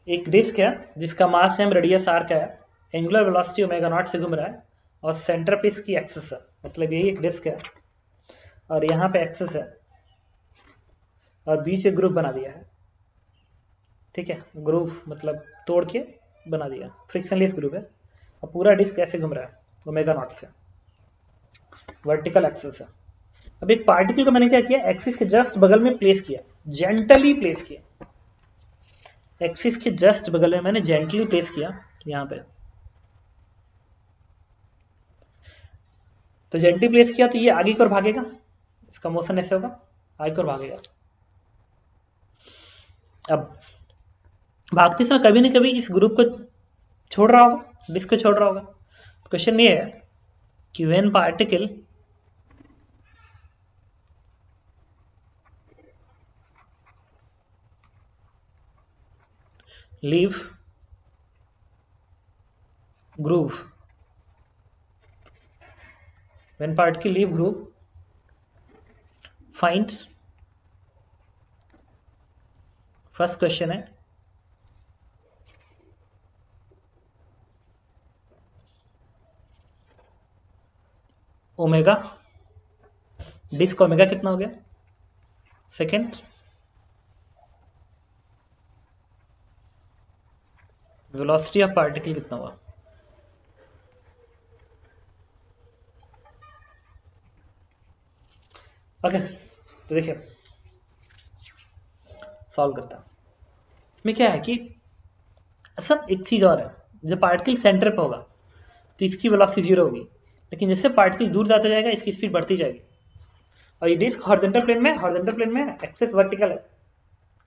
एक डिस्क है जिसका मास एम, रेडियस आर का है, एंगुलर वेलोसिटी ओमेगा नॉट से घूम रहा है और सेंटर पे इसकी एक्सिस है, मतलब यही एक डिस्क है और यहाँ पे एक्सिस है और बीच में ग्रुप बना दिया है। ठीक है, ग्रुप मतलब तोड़ के बना दिया, फ्रिक्शनलेस ग्रुप है और पूरा डिस्क ऐसे घूम रहा है ओमेगा नॉट से, वर्टिकल एक्सिस है। अब एक पार्टिकल को मैंने क्या किया, एक्सिस के जस्ट बगल में प्लेस किया, जेंटली प्लेस किया, एक्सिस के जस्ट बगल में मैंने जेंटली प्लेस किया यहाँ पे। तो जेंटली प्लेस किया तो ये आगे की ओर भागेगा, इसका मोशन ऐसे होगा, आगे की ओर भागेगा। अब भागते समय कभी न कभी इस ग्रुप को छोड़ रहा होगा, डिस्क को छोड़ रहा होगा। तो क्वेश्चन ये है कि when particle leave groove, when particle leave groove, finds, first question है ओमेगा, डिस्क ओमेगा कितना हो गया, सेकेंड वेलोसिटी ऑफ पार्टिकल कितना हुआ। ओके, तो देखिए सॉल्व करता हूं। इसमें क्या है कि सब एक चीज और है, जब पार्टिकल सेंटर पे होगा तो इसकी वेलोसिटी जीरो होगी, लेकिन जैसे पार्टिकल दूर जाता जाएगा इसकी स्पीड बढ़ती जाएगी। और ये डिस्क हॉरिजॉन्टल प्लेन में है, एक्सिस वर्टिकल है,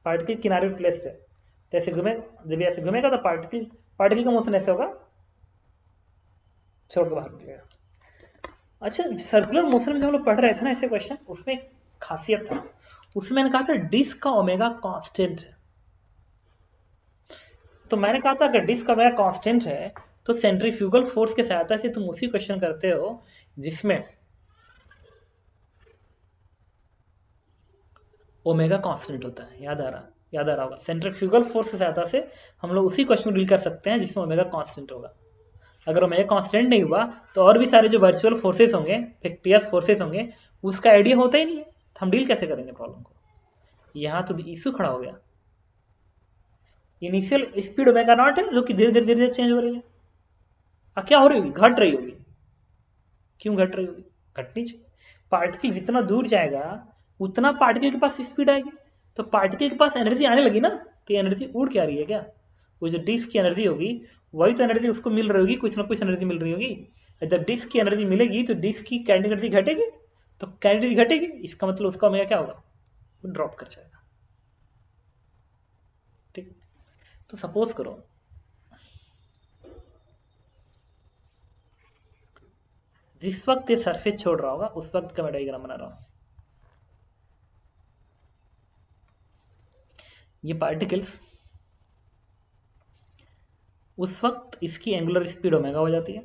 पार्टिकल किनारे पे प्लेस्ड है, तो ऐसे घूमे, जब ऐसे घूमेगा तो पार्टिकल का मोशन ऐसे होगा, छोड़ के बाहर निकलेगा। अच्छा, सर्कुलर मोशन में जब हम लोग पढ़ रहे थे ना ऐसे क्वेश्चन, उसमें एक खासियत था, उसमें मैंने कहा था डिस्क का ओमेगा कांस्टेंट है। तो मैंने कहा था अगर डिस्क का ओमेगा कांस्टेंट है तो सेंट्रीफ्यूगल फोर्स की सहायता से तुम उसी क्वेश्चन करते हो जिसमें ओमेगा कांस्टेंट होता है। याद आ रहा होगा, सेंट्रीफ्यूगल फोर्स की सहायता से हम लोग उसी क्वेश्चन को डील कर सकते हैं जिसमें ओमेगा कांस्टेंट होगा। अगर ओमेगा कांस्टेंट नहीं हुआ तो और भी सारे जो वर्चुअल फोर्सेस होंगे, फिक्टियस फोर्सेस होंगे, उसका आइडिया होता ही नहीं है, तो हम डील कैसे करेंगे प्रॉब्लम को। यहाँ तो इशू खड़ा हो गया, इनिशियल स्पीड ओमेगा नॉट है जो कि धीरे धीरे चेंज हो रही है। क्या हो रही होगी, घट रही होगी। क्यों घट रही होगी, घटनी चाहिए। पार्टिकल जितना दूर जाएगा उतना पार्टिकल के पास स्पीड आएगी, तो पार्टिकल के पास एनर्जी आने लगी ना, तो एनर्जी उड़ के आ रही है क्या, वो जो डिस्क की एनर्जी होगी वही तो एनर्जी उसको मिल रही होगी, कुछ ना कुछ एनर्जी मिल रही होगी। जब डिस्क की एनर्जी मिलेगी तो डिस्क की काइनेटिक एनर्जी घटेगी, तो काइनेटिक एनर्जी घटेगी, इसका मतलब उसका ओमेगा क्या होगा, वो ड्रॉप कर जाएगा। ठीक, तो सपोज करो जिस वक्त ये सरफेस छोड़ रहा होगा उस वक्त का मैं डायग्राम बना रहा हूं। ये पार्टिकल्स उस वक्त इसकी एंगुलर स्पीड ओमेगा हो जाती है,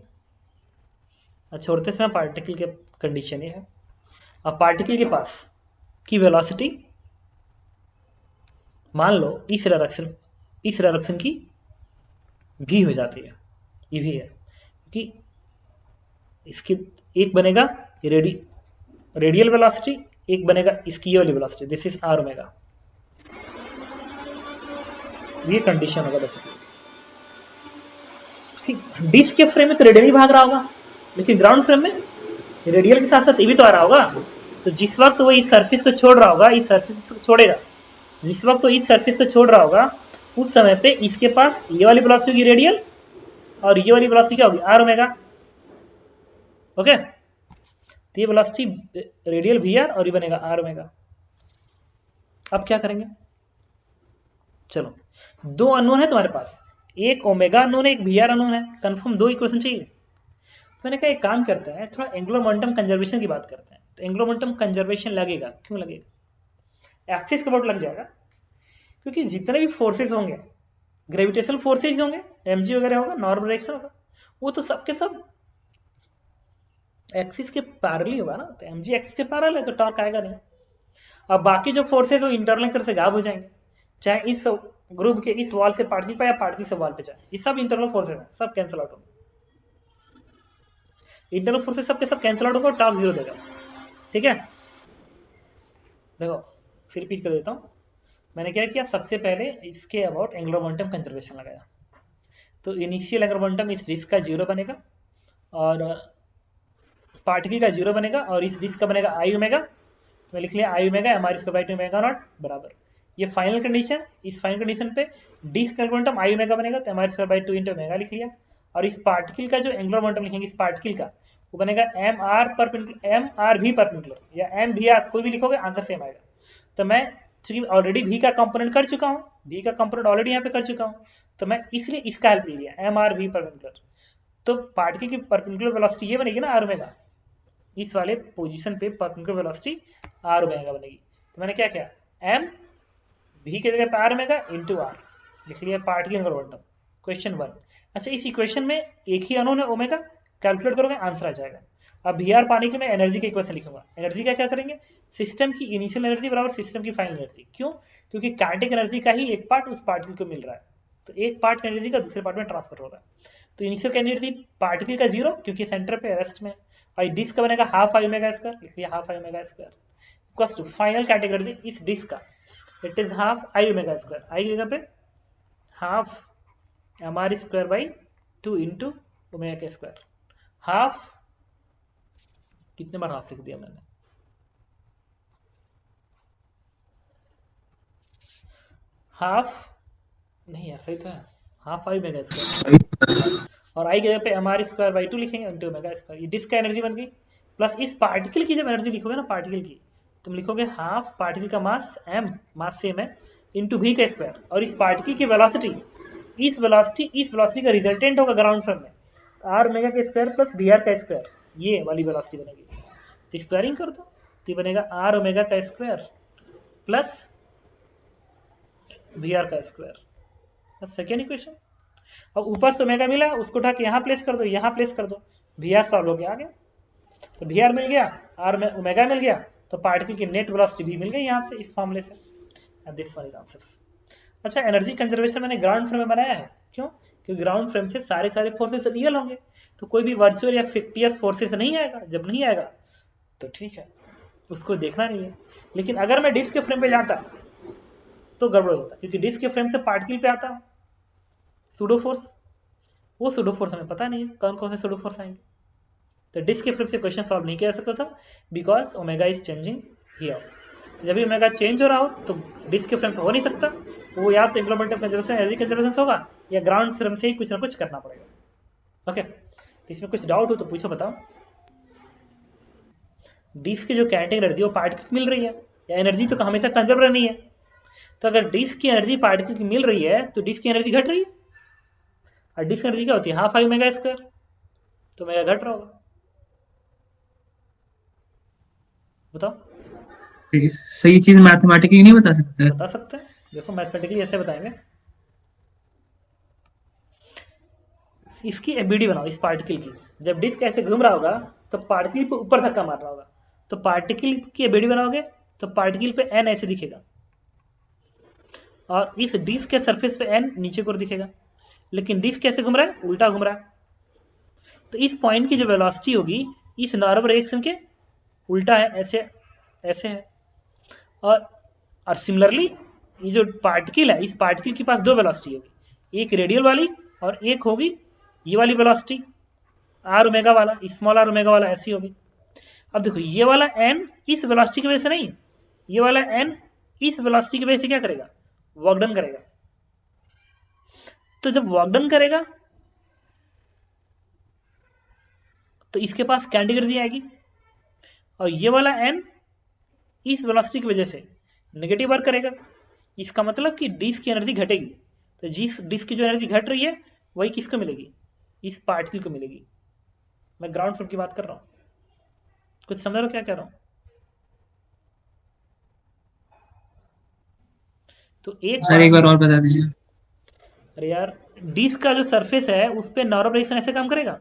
और छोड़ते समय पार्टिकल के कंडीशन ये है। अब पार्टिकल के पास की वेलोसिटी मान लो इस डायरेक्शन की भी हो जाती है, ये भी है कि इसकी एक बनेगा रेडियल वेलोसिटी, एक बनेगा इसकी ये वाली velocity, this is r omega, ये कंडीशन होगा बेसिकली। डिस्क के फ्रेम में तो रेडियल ही भाग रहा होगा, लेकिन ग्राउंड फ्रेम में रेडियल के साथ साथ ये भी तो आ रहा होगा। तो जिस वक्त वो इस सरफेस को छोड़ रहा होगा, इस सरफेस को छोड़ेगा, जिस वक्त वो इस सरफेस को छोड़ रहा होगा उस समय पे इसके पास ये वाली वेलोसिटी होगी रेडियल, और ये वाली वेलोसिटी क्या होगी, आर ओमेगा। ओके, तो ये वेलोसिटी रेडियल वी आर और ये बनेगा आर ओमेगा। अब क्या करेंगे, चलो दो अननोन है तुम्हारे पास, एक ओमेगा अननोन है, एक वी आर अननोन है, कंफर्म दो इक्वेशन चाहिए। मैंने कहा एक काम करते हैं, थोड़ा एंगुलर मोमेंटम कंजर्वेशन की बात करते हैं। तो एंगुलर मोमेंटम कंजर्वेशन लगेगा, क्यों लगेगा, एक्सिस के अबाउट लग जाएगा, क्योंकि जितने भी फोर्सेस होंगे, ग्रेविटेशनल फोर्सेज होंगे, एमजी वगैरह होगा, नॉर्मल डायरेक्शन होगा, वो तो सबके सब एक्सिस के पैरेलल होगा ना, तो एमजी एक्सिस के पैरेलल है तो टॉर्क आएगा नहीं। अब बाकी जो फोर्सेज वो इंटरनल तरह से गायब हो जाएंगे, चाहे इस ग्रुप के इस वॉल से पार्टिकल पे या पार्टिकल से वॉल पे जाए, ये सब इंटरनल फोर्सेस हैं, सब कैंसिल आउट होंगे। इंटरनल फोर्सेस सबके सब कैंसिल आउट होगा, टॉर्क 0 देगा। ठीक है, देखो फिर रिपीट कर देता हूँ। मैंने क्या किया, सबसे पहले इसके अबाउट एंगुलर मोमेंटम कंजर्वेशन लगाया। तो इनिशियल एंगुलर मोमेंटम इस डिस्क का 0 बनेगा और पार्टिकल का 0 बनेगा और इस डिस्क का बनेगा आई ओमेगा। तो मैं लिख लिया I omega m r square by 2 omega not बराबर, ये फाइनल कंडीशन। इस फाइनल कंडीशन पे डिस्क का मोमेंटम आई ओमेगा बनेगा, तो m r square by 2 into omega लिख लिया। और इस पार्टिकल का जो एंगुलर मोमेंटम लिखेंगे इस पार्टिकल का, वो बनेगा M R perpendicular, M R भी परपेंडिकुलर या एम भी आर, कोई भी लिखोगे आंसर सेम आएगा। तो मैं चूंकि ऑलरेडी भी का कंपोनेंट कर चुका हूँ, भी का कंपोनेंट ऑलरेडी यहाँ पे कर चुका हूँ, तो मैं इसलिए इसका हेल्प ले लिया, एम आर भी परपेंडिकुलर। तो पार्टिकल की परपेंडिकुलर वेलोसिटी ये बनेगी ना आर ओमेगा, इस वाले पोजीशन पे परपेंडिकुलर वेलोसिटी आर ओमेगा बनेगी। तो मैंने क्या किया, एम भी के जगह पे आर ओमेगा इंटू आर लिख लिया पार्टिकल एंगुलर मोमेंटम, क्वेश्चन 1। अच्छा, इस इक्वेशन में एक ही अननोन है ओमेगा, कैलकुलेट करोगे आंसर आ जाएगा। अब भी आर पाने के लिए मैं एनर्जी का इक्वेशन लिखूंगा। एनर्जी का क्या करेंगे, सिस्टम की इनिशियल एनर्जी बराबर सिस्टम की फाइनल एनर्जी। क्यों, क्योंकि काइनेटिक एनर्जी का ही एक पार्ट उस पार्टिकल को मिल रहा है, तो एक पार्ट एनर्जी का दूसरे पार्ट में ट्रांसफर हो रहा है। तो इनिशियल एनर्जी पार्टिकल का 0 क्योंकि सेंटर पे रेस्ट में, और डिस्क का बनेगा हाफ आई ओमेगा स्क्वायर, इसलिए half I omega square equals to final kinetic energy इस डिस्क का, it is half I omega square, I की जगह पे half m r square by 2 into omega के स्क्वायर। हाफ, कितने बार हाफ लिख दिया मैंने, हाफ नहीं यार, सही तो है, हाफ आई ओमेगा स्क्वायर और आई की जगह पे एम आर स्क्वायर बाई 2 लिखेंगे इंटू ओमेगा स्क्वायर। ये डिस्क का एनर्जी बन गई, प्लस इस पार्टिकल की जब एनर्जी लिखोगे ना पार्टिकल की, तुम लिखोगे हाफ पार्टिकल का मास एम, मास सेम है, इंटू भी का स्क्वायर, और इस पार्टिकल की वेलोसिटी, इस वेलोसिटी का रिजल्टेंट होगा ग्राउंड फ्रेम में, आर ओमेगा के स्क्वायर प्लस बी आर का स्क्वायर, ये वाली वेलोसिटी बनेगी। तो स्क्वायरिंग कर दो, तो ये बनेगा आर ओमेगा का स्क्वायर प्लस बी आर का स्क्वायर, सेकेंड इक्वेशन। अब ऊपर से ओमेगा मिला, उसको उठा के यहाँ प्लेस कर दो, यहाँ प्लेस कर दो, वी आर सॉल्व हो गया आगे। तो वी आर मिल गया, आर में ओमेगा मिल गया, तो पार्टिकल की नेट वेलोसिटी भी मिल गई यहाँ से इस फॉर्मूले से। This one is answers. अच्छा, एनर्जी कंजर्वेशन मैंने ग्राउंड फ्रेम में बनाया है, क्यों, क्योंकि ग्राउंड फ्रेम से सारे फोर्सेस रियल होंगे, तो कोई भी वर्चुअल या फिक्टियस फोर्सेस नहीं आएगा। जब नहीं आएगा तो ठीक है, उसको देखना नहीं है। लेकिन अगर मैं डिस्क के फ्रेम पे जाता तो गड़बड़ होता, क्योंकि डिस्क के फ्रेम से पार्टिकल पे आता सूडो फोर्स, वो सूडो फोर्स हमें पता नहीं है कौन कौन से सूडो फोर्स आएंगे, तो डिस्क के फ्रेम से क्वेश्चन सॉल्व नहीं किया जा सकता था, because omega is changing here. जब भी ओमेगा चेंज हो रहा हो तो डिस्क के फ्रेम से हो नहीं सकता, वो या तो इंप्लीमेंट कंजर्वेशन एनर्जी कंजर्वेशन होगा, या ग्राउंड फ्रेम से ही कुछ ना कुछ करना पड़ेगा। ओके, तो इसमें कुछ डाउट हो तो पूछो, बताओ। डिस्क की जो काइनेटिक एनर्जी वो पार्टिकल मिल रही है, या एनर्जी तो हमेशा कंजर्व रहनी है, तो अगर डिस्क की एनर्जी पार्टिकल की मिल रही है तो डिस्क की एनर्जी घट रही है, और डिस्क एनर्जी क्या होती है, हाफ आई ओमेगा स्क्वायर, तो ओमेगा घट रहा होगा। बताओ, सही चीज मैथमेटिकली नहीं बता सकते? बता सकते हैं, देखो मैथमेटिकली ऐसे बताएंगे। इसकी एबीडी बनाओ इस पार्टिकल की, जब डिस्क ऐसे घूम रहा होगा तो पार्टिकल पे ऊपर धक्का मार रहा होगा, तो पार्टिकल की एबीडी बनाओगे तो पार्टिकल पे एन ऐसे दिखेगा, और इस डिस्क के सरफेस पे एन नीचे की ओर दिखेगा, लेकिन डिस्क कैसे घूम रहा है, उल्टा घूम रहा है। तो इस पॉइंट की जो वेलोसिटी होगी इस नॉर्मल डायरेक्शन के उल्टा है, ऐसे ऐसे है। और सिमिलरली ये जो पार्टिकल है, इस पार्टिकल के पास दो वेलोसिटी होगी, एक रेडियल वाली और एक होगी ये वाली वेलोसिटी आर ओमेगा वाला, स्मॉल आर ओमेगा वाला, ऐसी होगी। अब देखो ये वाला एन इस वेलोसिटी की वजह से नहीं, ये वाला एन इस वेलोसिटी की वजह से क्या करेगा, वर्क डन करेगा। तो जब वर्क डन करेगा तो इसके पास काइनेटिक एनर्जी आएगी, और ये वाला एन इस वेलोसिटी की वजह से नेगेटिव वर्क करेगा। इसका मतलब कि डिस्क की एनर्जी घटेगी, तो जिस डिस्क की जो एनर्जी घट रही है वही किसको मिलेगी, इस पार्टिकल को मिलेगी। मैं ग्राउंड फ्रेम की बात कर रहा हूं, कुछ समझ रहे हो क्या कह रहा हूं। तो एक बार और बता दीजिए। अरे यार, डिस्क का जो सरफेस है उस पर नॉर्मल डायरेक्शन ऐसे काम करेगा।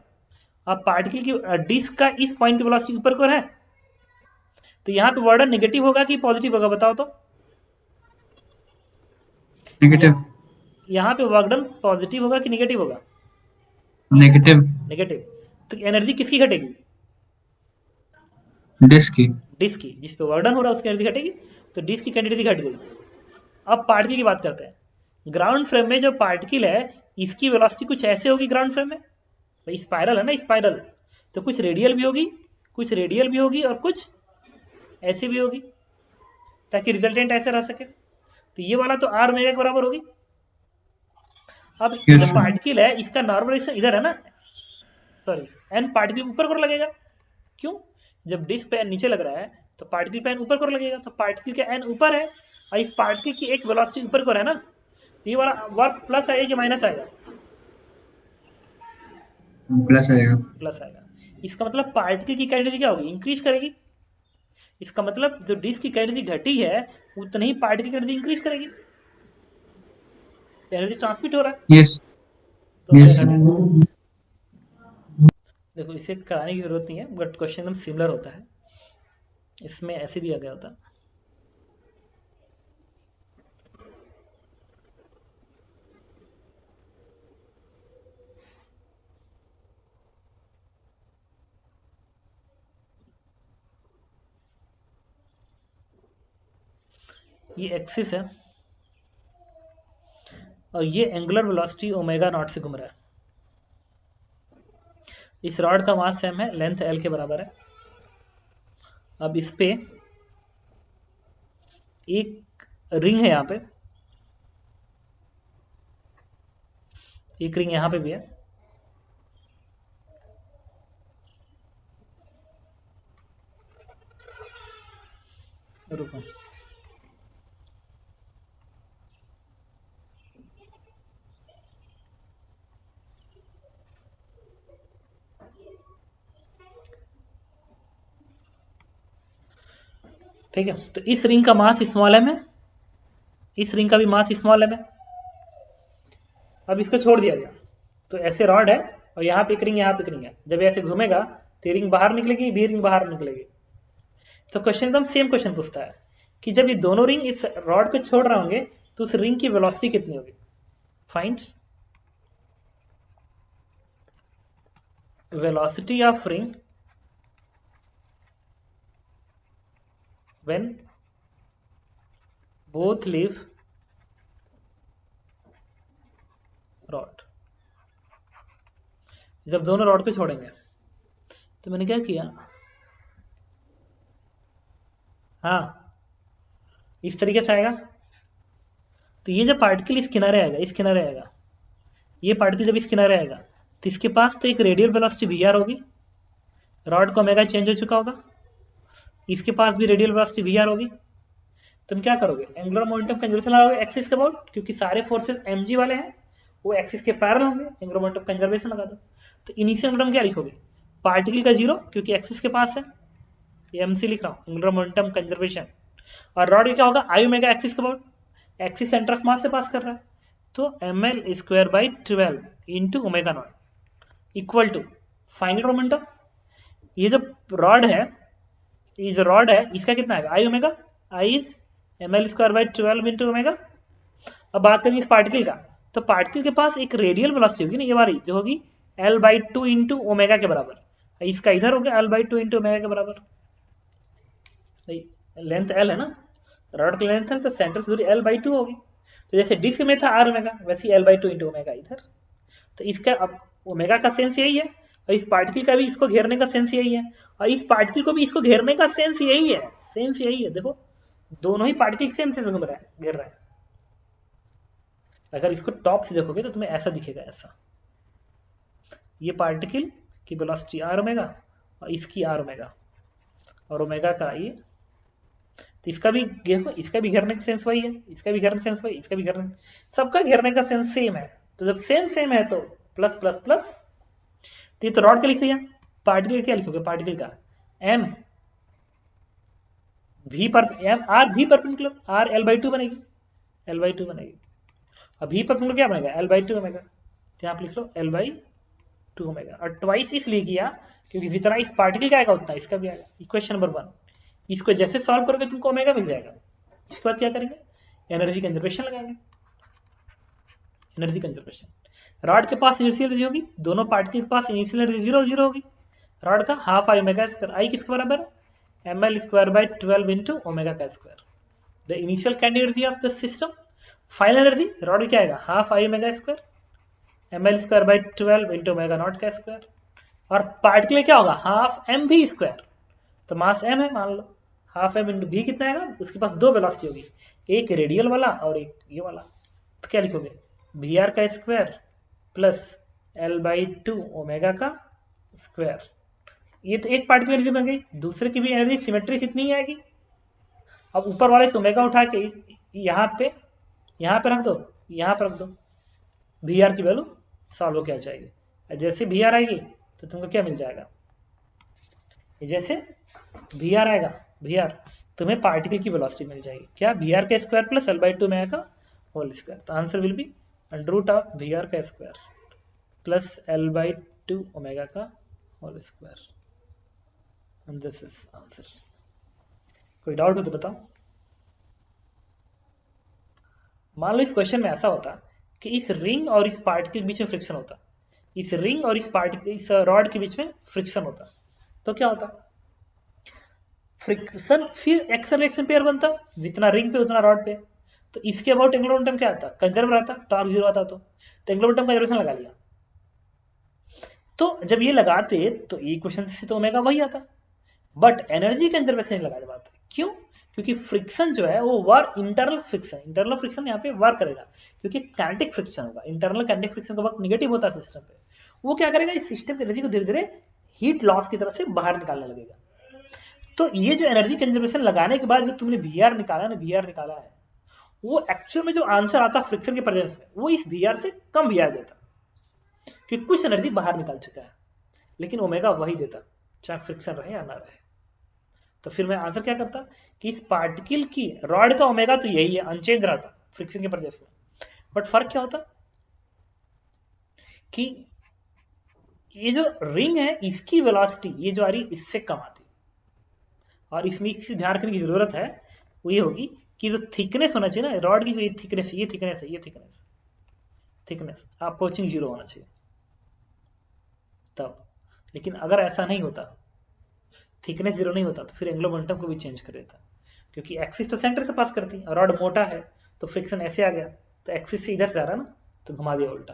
अब पार्टिकल की डिस्क का इस पॉइंट की वेलोसिटी ऊपर को है, तो यहाँ पे वर्डन नेगेटिव होगा कि पॉजिटिव होगा, बताओ तो। नेगेटिव। यहाँ पे वर्क डन पॉजिटिव होगा कि निगेटिव होगा? नेगेटिव। नेगेटिव। तो एनर्जी किसकी घटेगी? डिस्क की। डिस्क की। जिस पे वर्क डन हो रहा है उसकी एनर्जी घटेगी, तो डिस्क की एनर्जी घट गई। अब पार्टिकल की बात करते हैं। ग्राउंड फ्रेम में जो पार्टिकल है इसकी वेलोसिटी कुछ ऐसे होगी ग्राउंड फ्रेम में, भाई स्पाइरल है ना, स्पाइरल, तो कुछ रेडियल भी होगी, कुछ रेडियल भी होगी और कुछ ऐसी भी होगी, ताकि रिजल्टेंट ऐसे रह सके। तो ये वाला तो आर ओमेगा के बराबर होगी। अब ये जो यस। पार्टिकल है इसका नॉर्मल इधर है ना, सॉरी, एन पार्टिकल ऊपर को लगेगा। क्यों? जब डिस्क पे एन नीचे लग रहा है तो पार्टिकल पे एन ऊपर को लगेगा, तो पार्टिकल का एन ऊपर है और इस पार्टिकल की एक वेलोसिटी ऊपर को है ना, तो ये वाला वर्क प्लस आएगा कि माइनस आएगा? प्लस आएगा। प्लस आएगा। इसका मतलब पार्टिकल की एनर्जी क्या होगी? इंक्रीज करेगी। इसका मतलब जो डिस्क की एनर्जी घटी है उतनी ही पार्टिकल की एनर्जी इंक्रीज करेगी, एनर्जी ट्रांसमिट हो रहा है। यस। तो यस एनर्जी, सर। देखो इसे कराने की जरूरत नहीं है, बट क्वेश्चन एकदम सिमिलर होता है, इसमें ऐसे दिया गया होता है। ये एक्सिस है और ये एंगुलर वेलोसिटी ओमेगा नॉट से घूम रहा है। इस रॉड का मास सेम है, लेंथ एल के बराबर है। अब इस पे एक रिंग है, यहाँ पे एक रिंग यहाँ पे भी है। रुको, ठीक है। तो इस रिंग का मास स्मॉल एम है, इस रिंग का भी मास स्मॉल एम है। अब इसको छोड़ दिया गया, तो ऐसे रॉड है और यहाँ पे एक रिंग, यहाँ पे एक रिंग है। जब ऐसे घूमेगा तो रिंग बाहर निकलेगी, बी रिंग बाहर निकलेगी। तो क्वेश्चन एकदम सेम क्वेश्चन पूछता है कि जब ये दोनों रिंग इस रॉड को छोड़ रहे होंगे तो उस रिंग की वेलोसिटी कितनी होगी? Find velocity of ring when both leave rod. जब दोनों रॉड को छोड़ेंगे, तो मैंने क्या किया, हाँ इस तरीके से आएगा। तो ये जब पार्टिकल इस किनारे आएगा, इस किनारे आएगा, ये पार्टिकल जब इस किनारे आएगा तो इसके पास तो एक रेडियल वेलोसिटी वी आर होगी, रॉड का ओमेगा चेंज हो चुका होगा, इसके पास भी रेडियल वेलोसिटी वी आर होगी। तुम क्या करोगे? एंगुलर मोमेंटम कंजर्वेशन लगाओगे एक्सिस के अबाउट, क्योंकि सारे फोर्सेस mg वाले हैं, वो एक्सिस के पैरेलल होंगे, एंगुलर मोमेंटम कंजर्वेशन लगा दो। तो इनिशियल मोमेंटम क्या लिखोगे? पार्टिकल का जीरो, क्योंकि एक्सिस के पास है, ये mc लिख रहा हूँ, एंगुलर मोमेंटम कंजर्वेशन। और रॉड क्या होगा? आई ओमेगा एक्सिस के about, axis centre of mass से पास कर रहा है, तो ml square by 12 into omega not equal to final momentum. ये जो रॉड है, ये जो रॉड है इसका कितना आएगा? I omega, I is ml square by 12 into omega. अब बात करेंगे इस पार्टिकल का, तो पार्टिकल के पास एक रेडियल वेलोसिटी होगी ना, ये वाली जो होगी L बाई 2 इंटू ओमेगा के बराबर। इसका इधर हो गया L बाई 2 इंटू ओमेगा के बराबर। लेंथ L है ना, रॉड की लेंथ है, तो सेंटर से दूरी L बाई 2 होगी। तो जैसे डिस्क में था R ओमेगा, वैसे L बाई 2 इंटू ओमेगा इधर। तो इसका अब ओमेगा का सेंस यही है, और इस पार्टिकल का भी इसको घेरने का सेंस यही है, और इस पार्टिकल को भी इसको घेरने का सेंस यही है, सेंस यही है। देखो दोनों ही पार्टिकल सेम सेंस घूम रहा है, घेर रहा है। अगर इसको टॉप से देखोगे तो तुम्हें ऐसा दिखेगा, ऐसा। ये पार्टिकल की वेलोसिटी आर ओमेगा और इसकी आर ओमेगा, और ओमेगा का ये, तो इसका भी देखो, इसका भी घेरने का सेंस वही है, इसका भी घेरने का सेंस वही, इसका भी घेरने, सबका घेरने का सेंस सेम है। तो जब सेंस सेम है तो प्लस प्लस प्लस। तो ये तो रॉड का लिख लिया, पार्टिकल क्या लिखोगे? पार्टिकल का एम भी पर एम आर भी परपेंडिकुलर, आर एल बाई 2 बनेगी, एल बाई 2 बनेगी। अब भी परपेंडिकुलर क्या बनेगा? L by 2 omega. तो यहाँ पे लिख लो एल बाई 2 ओमेगा, और ट्वाइस इसलिए किया क्योंकि जितना इस पार्टिकल का आएगा उतना इसका भी आएगा। इक्वेशन नंबर 1, इसको जैसे सॉल्व करोगे तुमको ओमेगा मिल जाएगा। इसके बाद क्या करेंगे? एनर्जी कंजर्वेशन लगाएंगे। Energy conservation. रॉड के पास इनिशियल एनर्जी होगी, दोनों पार्टिकल के पास इनिशियल एनर्जी 0 0 होगी। रॉड का half I omega square, I किसके बराबर है, ml square by 12 into omega का square. The initial kinetic energy of the system, final energy rod की क्या आएगा, half I omega square ml square by 12 into omega not का square. और particle क्या होगा, हाफ एम भी स्क्वायर, तो मास m है मान लो, हाफ एम इंटू भी कितना आएगा, उसके पास दो वेलोसिटी होगी, एक रेडियल वाला और एक ये वाला। तो क्या लिखोगे, वी आर का square plus l by 2 omega का स्क्वायर। ये तो एक पार्टिकल एनर्जी बन गई, दूसरे की भी एनर्जी सिमेट्री से इतनी ही आएगी। अब ऊपर वाले से ओमेगा उठा के यहाँ पे रख दो, यहाँ पे रख दो, वी आर की वैल्यू सॉल्व होकर आ जाएगी। जैसे वी आर आएगी तो तुमको क्या मिल जाएगा, जैसे वी आर आएगा, वी आर तुम्हें पार्टिकल की वेलोसिटी मिल जाएगी, क्या, वी आर का square plus l by 2 omega का होल स्क्वायर। तो answer will be under root of v r का square plus l by 2 omega का whole square, and this is answer. कोई डाउट हो तो बताओ। मान लो इस क्वेश्चन में ऐसा होता कि इस रिंग और इस पार्टिकल के बीच में फ्रिक्शन होता, इस रिंग और इस पार्टिकल, इस रॉड के बीच में फ्रिक्शन होता, तो क्या होता, फ्रिक्शन फिर एक्सेलरेशन पेयर बनता, जितना रिंग पे उतना रॉड पे। तो इसके अबाउट एंगुलर मोमेंटम क्या आता, कंजर्व रहता, टॉर्क 0 आता। तो एंगुलर मोमेंटम कंजर्वेशन लगा लिया। तो जब ये लगाते तो ये क्वेश्चन से तो ओमेगा वही आता, बट एनर्जी कंजर्वेशन लगा पाते, क्यों, क्योंकि फ्रिक्शन जो है वो वर्क, इंटरनल फ्रिक्शन यहाँ पे वर्क करेगा, क्योंकि काइनेटिक फ्रिक्शन होगा, इंटरनल काइनेटिक फ्रिक्शन का वर्क निगेटिव होता है सिस्टम पे, वो क्या करेगा, इस सिस्टम की एनर्जी को धीरे धीरे हीट लॉस की तरफ से बाहर निकालने लगेगा। तो ये जो एनर्जी कंजर्वेशन लगाने के बाद जो तुमने वी आर निकाला है, वो एक्चुअल में जो आंसर आता फ्रिक्शन के प्रेजेंस में, वो इस वी आर से कम वी आर देता, क्योंकि कुछ एनर्जी बाहर निकाल चुका है, लेकिन ओमेगा वही देता, चाहे फ्रिक्शन रहे या ना रहे। तो फिर मैं आंसर क्या करता कि इस पार्टिकल की रॉड का ओमेगा तो यही है, अनचेंज रहता फ्रिक्शन के प्रेजेंस में, बट फर्क क्या होता कि ये जो रिंग है इसकी वेलोसिटी ये जो आ रही इससे कम आती, और इसमें इसकी ध्यान रखने की जरूरत है, वो ये होगी कि जो थिकनेस होना चाहिए ना रॉड की, जो ये थिकनेस अप्रोचिंग 0 होना चाहिए तब। लेकिन अगर ऐसा नहीं होता, थिकनेस 0 नहीं होता, तो फिर एंगुलर मोमेंटम को भी चेंज कर देता, क्योंकि एक्सिस तो सेंटर से पास करती है, रॉड मोटा है तो फ्रिक्शन ऐसे आ गया, तो एक्सिस से इधर से आ रहा ना, तो घुमा दिया उल्टा,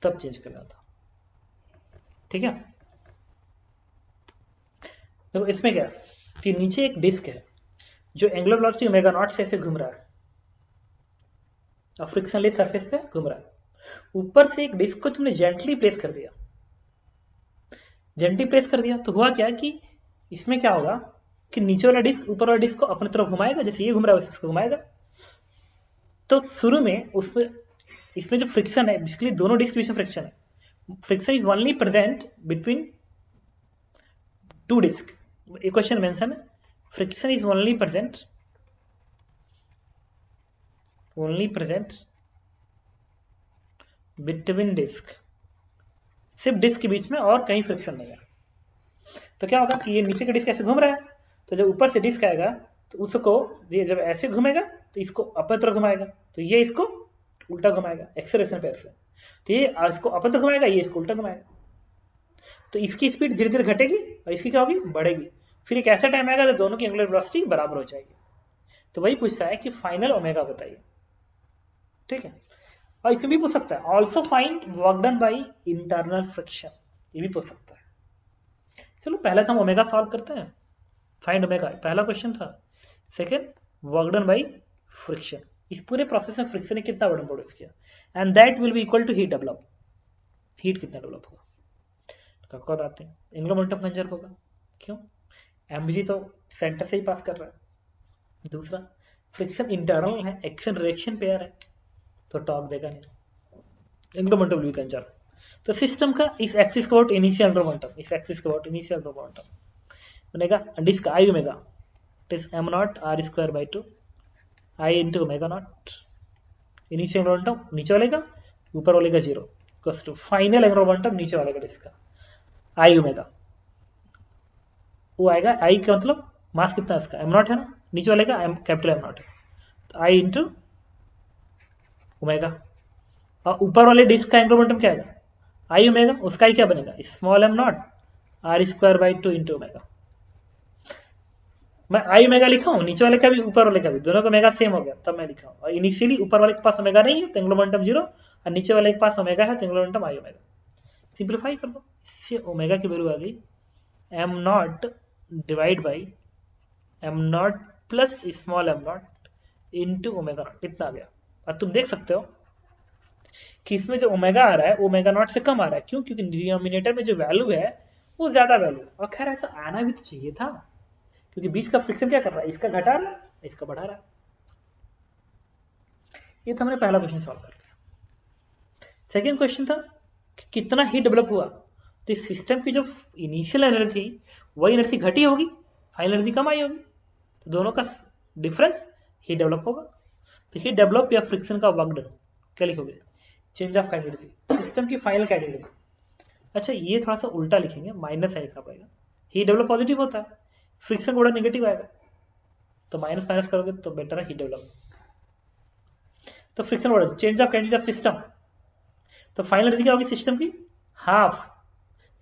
तब चेंज कर देता। ठीक है, तो इसमें क्या कि नीचे एक डिस्क है जो एंगुलर वेलोसिटी ओमेगा नॉट से ऐसे घूम रहा है और फ्रिक्शनलेस सरफेस पे घूम रहा है। ऊपर से एक डिस्क को तुमने जेंटली प्लेस कर दिया, तो हुआ क्या कि इसमें क्या होगा कि नीचे वाला डिस्क ऊपर वाला डिस्क को अपनी तरफ घुमाएगा, जैसे ये घूम रहा है वैसे इसको घुमाएगा। तो शुरू में इसमें जो फ्रिक्शन है, बेसिकली दोनों डिस्क के बीच में फ्रिक्शन है, friction is only present between two disc. एक क्वेश्चन मेंशन है, friction is only present between disc, सिर्फ डिस्क के बीच में और कहीं फ्रिक्शन नहीं है। तो क्या होगा कि ये नीचे का डिस्क ऐसे घूम रहा है, तो जब ऊपर से डिस्क आएगा तो उसको ये जब ऐसे घूमेगा तो इसको अपनी तरफ घुमाएगा, तो ये इसको उल्टा घुमाएगा एक्सेलरेशन पे ऐसे, तो ये इसको अपनी तरफ घुमाएगा, ये इसको उल्टा घुमाएगा। तो इसकी स्पीड धीरे धीरे घटेगी और इसकी क्या होगी, बढ़ेगी। फिर एक ऐसा टाइम आएगा तो दोनों की एंगुलर वेलोसिटी बराबर हो जाएगी। तो वही पूछता है कि फाइनल ओमेगा बताइए। ठीक है, और इसमें भी पूछ सकता है also find work done by internal friction, ये भी पूछ सकता है। चलो पहले तो हम ओमेगा सॉल्व करते हैं, फाइंड ओमेगा पहला क्वेश्चन था। Second work done by friction, इस पूरे प्रोसेस में फ्रिक्शन ने कितना बड़ा प्रोड्यूस किया, and that will be equal to heat develop, heat कितना डेवलप होगा। कब आते हैं एंगुलर मोमेंटम कंजर्व होगा, क्यों, mg तो सेंटर से ही पास कर रहा है। दूसरा फ्रिक्शन इंटरनल है, एक्शन रिएक्शन पेयर है, तो टॉर्क देगा नहीं, angular momentum will be conserve. तो सिस्टम का इस एक्सिस का अबाउट इनिशियल एंगुलर मोमेंटम, इस एक्सिस का अबाउट इनिशियल एंगुलर मोमेंटम बनेगा disc I omega, it is m not r square by 2 i into omega not, initial angular momentum नीचे वाले का, ऊपर वाले का 0, equals to final angular momentum नीचे वाले का डिस्क का आई ओमेगा, वो आएगा आई का मतलब मास कितना है इसका, m नॉट है ना, नीचे वाले का कैपिटल M नॉट है, तो आई इंटू ओमेगा और ऊपर वाले डिस्क का एंगुलर मोमेंटम क्या है, आई ओमेगा, उसका ही क्या बनेगा, small M not R square by 2 into omega. मैं आई ओमेगा लिखा हूं, नीचे वाले का भी ऊपर वाले का भी, दोनों का ओमेगा सेम हो गया, तब मैं लिखा हूं। और इनिशियली ऊपर वाले के पास ओमेगा नहीं है तो एंगुलर मोमेंटम 0, और नीचे वाले के पास ओमेगा है तो angular momentum I omega. Simplify कर दो, इससे ओमेगा की वैल्यू आ गई am not divide by am not plus small M not into omega not, इतना आ गया। और तुम देख सकते हो कि इसमें जो ओमेगा आ रहा है ओमेगा नॉट से कम आ रहा है, क्यों, क्योंकि डिनोमिनेटर में जो वैल्यू है वो ज्यादा वैल्यू है। और खैर ऐसा आना भी तो चाहिए था, क्योंकि बीच का फ्रिक्शन क्या कर रहा है, इसका घटा रहा है, इसका बढ़ा रहा है। ये तो हमने पहला क्वेश्चन सॉल्व कर लिया। सेकेंड क्वेश्चन था कि कितना हीट डेवलप हुआ, तो इस सिस्टम की जो इनिशियल एनर्जी वही एनर्जी घटी होगी, फाइनल एनर्जी कम आई होगी, तो दोनों का डिफरेंस हीट डेवलप होगा। तो हीट डेवलप या फ्रिक्शन का वर्क डन क्या लिखोगे, change of kinetic energy, system की फाइनल काइनेटिक एनर्जी। अच्छा ये थोड़ा सा उल्टा लिखेंगे, माइनस साइन लिखना पड़ेगा, हीट डेवलप पॉजिटिव होता है, फ्रिक्शन बड़ा नेगेटिव आएगा, तो माइनस माइनस करोगे तो बेटर है हीट डेवलप। तो फ्रिक्शन बड़ा, change of kinetic of system, तो फाइनल एनर्जी क्या होगी सिस्टम की, हाफ,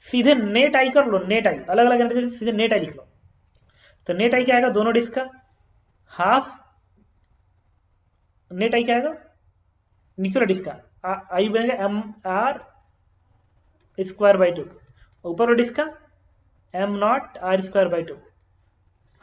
सीधे नेट आई कर लो, नेट आई अलग अलग एनर्जी सीधे नेट आई लिख लो। तो नेट आई क्या आएगा, दोनों डिस्क का हाफ, नेट आई क्या आएगा नीचे वाला डिस्क का आई बनेगा एम आर स्क्वायर बाई 2, ऊपर वाला डिस्क का M not R square by 2,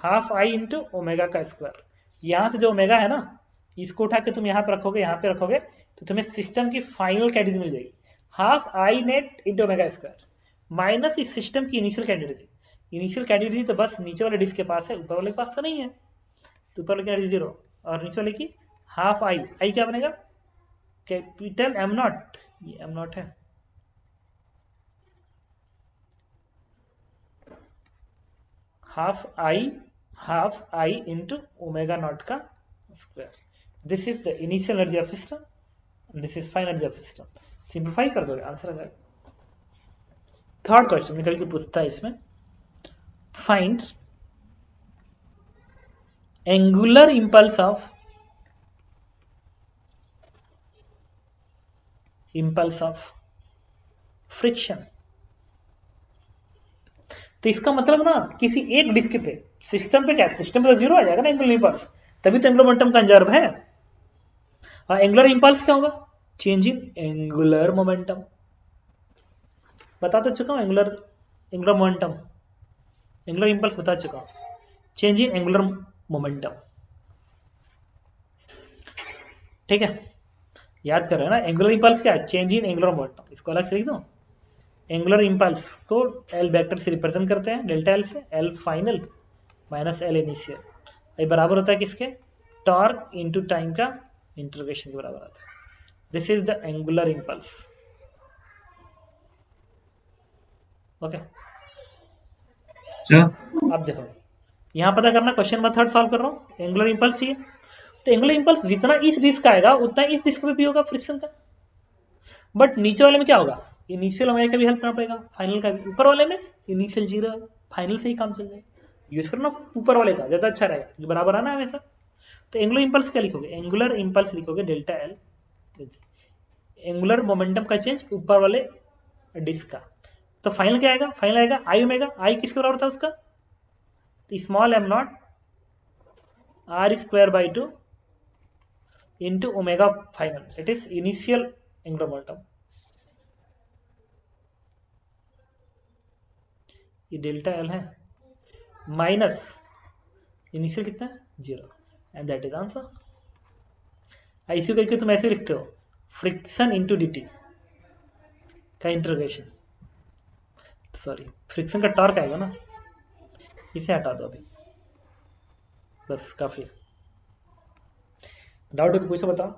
half I into omega का स्क्वायर। यहां से जो ओमेगा है ना, इसको उठा के तुम यहाँ पे रखोगे, यहाँ पे रखोगे, तो तुम्हें सिस्टम की फाइनल कैटेगरी मिल जाएगी, half I net into omega square minus इस सिस्टम की इनिशियल कैटेगरी। इनिशियल कैटेगरी तो बस नीचे वाले डिस्क के पास है, ऊपर वाले के पास तो नहीं है, तो ऊपर वाले की 0 और नीचे वाले की हाफ आई, आई क्या बनेगा कैपिटल एम नॉट, ये एम नॉट है, half I into omega not का square. This is the initial energy of system, this is final energy of system. Simplify कर दोगे आंसर आ जाएगा। थर्ड क्वेश्चन निकल के पूछता है इसमें, find angular impulse of friction. तो इसका मतलब ना किसी एक डिस्क पे, सिस्टम पे क्या, सिस्टम पे तो 0 आ जाएगा ना एंगुलर इंपल्स, तभी तो एंगुलर मोमेंटम कंजर्व है। और एंगुलर इंपल्स क्या होगा, चेंज इन एंगुलर मोमेंटम, बता तो चुका हूं, एंगुलर मोमेंटम, एंगुलर इंपल्स बता चुका हूं, चेंज इन एंगुलर मोमेंटम, ठीक है, याद कर रहे हैं ना, एंगुलर इंपल्स क्या है, चेंज इन एंगुलर मोमेंटम। इसको अलग से लिख दो, एंगुलर इंपल्स को एल वेक्टर से रिप्रेजेंट करते हैं, डेल्टा एल से, L final minus L initial, ये बराबर होता है किसके, टॉर्क इनटू टाइम का इंटीग्रेशन के बराबर आता है। This is the angular impulse, okay. अब देखो यहां पता करना, क्वेश्चन नंबर 3 सॉल्व कर रहा हूं, एंगुलर इंपल्स चाहिए, तो एंगुलर इंपल्स जितना इस डिस्क का आएगा उतना इस डिस्क में भी होगा फ्रिक्शन का, बट नीचे वाले में क्या होगा, इनिशियल ओमेगा का भी हेल्प करना पड़ेगा, फाइनल का भी, ऊपर वाले में इनिशियल 0 है, फाइनल से ही काम चल जाएगा, यूज करना ऊपर वाले का ज्यादा अच्छा रहेगा, जो बराबर आना है हमेशा। तो एंगुलर इंपल्स क्या लिखोगे, एंगुलर इंपल्स लिखोगे डेल्टा एल, एंगुलर मोमेंटम का चेंज ऊपर वाले डिस्क का। तो फाइनल क्या आएगा, फाइनल आएगा आई ओमेगा, आई किसके बराबर था उसका, तो small M not R square by 2 into omega final, it is initial angular momentum, ये डेल्टा एल है, माइनस इनिशियल कितना है 0, एंड दैट इज आंसर। ऐसे करके तुम ऐसे लिखते हो, फ्रिक्शन इंटू डी टी का इंटीग्रेशन, सॉरी फ्रिक्शन का टॉर्क आएगा ना, इसे हटा दो अभी, बस काफी। डाउट हो तो पूछो, बताओ।